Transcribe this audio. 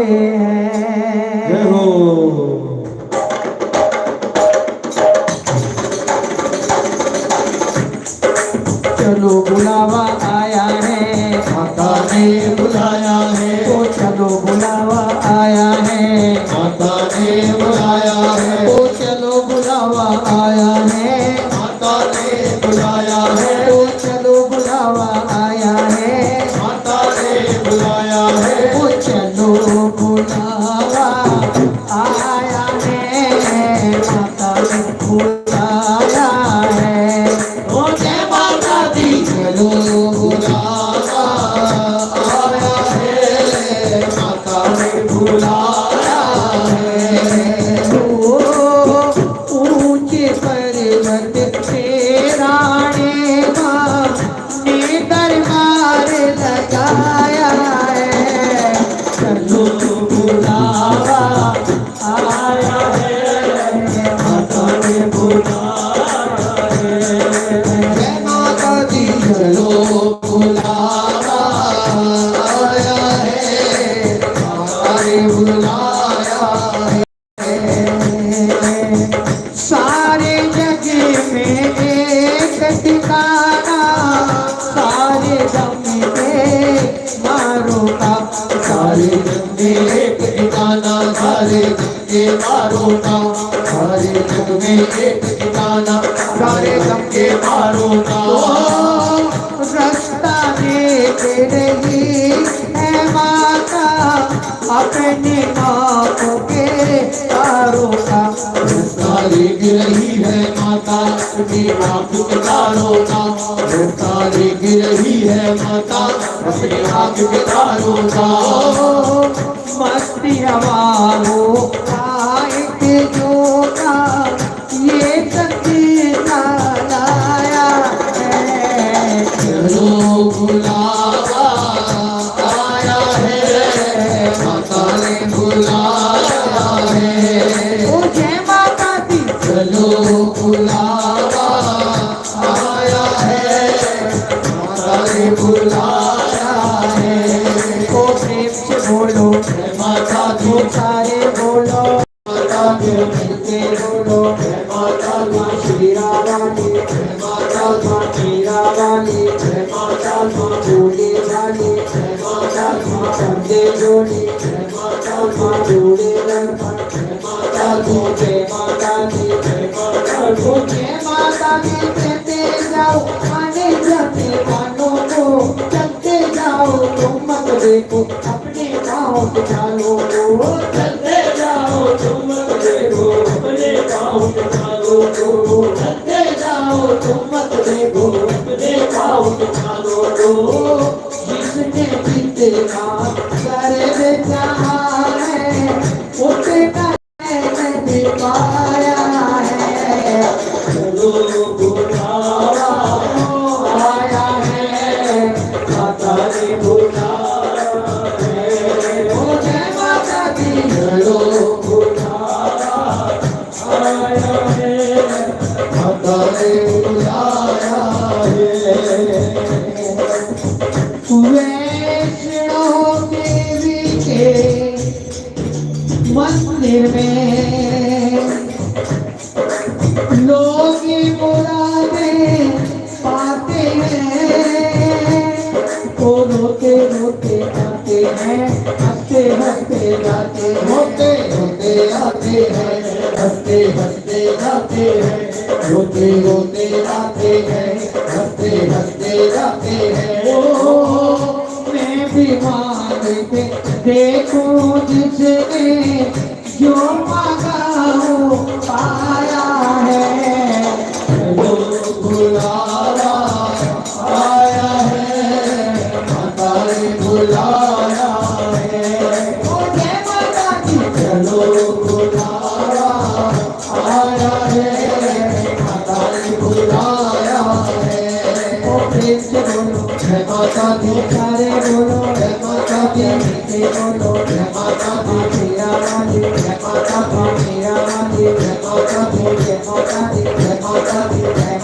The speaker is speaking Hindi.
हैं। जय हो। चलो बुलावा आया है, माता ने बुलाया है। तो चलो बुलावा आया है, माता ने बुलाया है। तो चलो बुलावा आया है, माता ने बुलाया है। तो चलो बुलावा आया है, माता ने बुलाया है। तो चलो बुलावा आया है, माता ने बुलाया है। ओ जय माता दी। चलो बुलावा आया है, माता ने बुलाया है। ऊंचे पर्वत पे राणे माँ ने दरबार लगाया है। चलो बुलावा आया है, माता ने बुलाया है। जय माता दी। चलो बुलावा आया है, माता ने बुलाया है। सारे जग में एक ठिकाना, सारे दम में मारो का, सारे जग में एक ठिकाना, सारे जग के मारों का। सारे जग में एक ठिकाना, सारे जग के मारों का। रास्ता देख रही है माता अपने नाप के तारों का। रास्ता देख रही है माता अपनी आँख के तारों का। रास्ता देख रही है माता अपनी आँख के तारों का। मस्ती हवाओं आयत जो का ये संदेशा लाया है। चलो बुलावा आया है, माता ने बुलाया है। ओ जय माता दी। चलो बुलावा आया है, माता ने बुलाया है। ओ प्रेम से बोलो, जय माता दी। ओ सारे बोलो, माता दी। मिलके बोलो, जय माता दी। शीरा वाली, जय माता दी। मीरा वाली, जय माता दी। भोले वाली, जय माता दी। चंदे जोड़ी, जय माता दी। जोड़े रंग, जय माता दी। जय माता दी। जय माता ओ दी। जय माता दी कहते जाओ, आने जाते वालों को चलते जाओ, तुम मत देखो अपने पाँव पे चालों को। चलते जाओ तुम मत देखो अपने पाँव के चालों को। चलते जाओ तुम मत देखो अपने पाँव के चालों को। जिसने जितना कर चाहा है, उतना मैंने पाया है। चलो बुलावा आया है, माता ने बुलाया है। ओ जय माता दी। चलो बुलावा आया है, माता ने बुलाया है। वैष्णो देवी के मंदिर में लोग मुरादे पाते हैं। वो रोते रोते आते हैं, हंसते हंसते जाते हैं। होते होते आते हैं, हंसते हंसते जाते हैं। रोते रोते आते हैं, हंसते हंसते जाते हैं। मैं भी मांगते देखूं जिसने जो मांगा हो पाया है। चलो बुलावा आया है, माता ने बुलाया है। ओ जय माता दी। चलो बुलावा आया है, माता ने बुलाया है। ओ प्रेम से बोलो, जय माता दी। सारे बोलो, जय माता दी। मीठे बोलो, जय माता दी। मीरा वाली, जय माता दी। मीरा वाली, जय माता दी। जय माता दी, जय माता दी। जय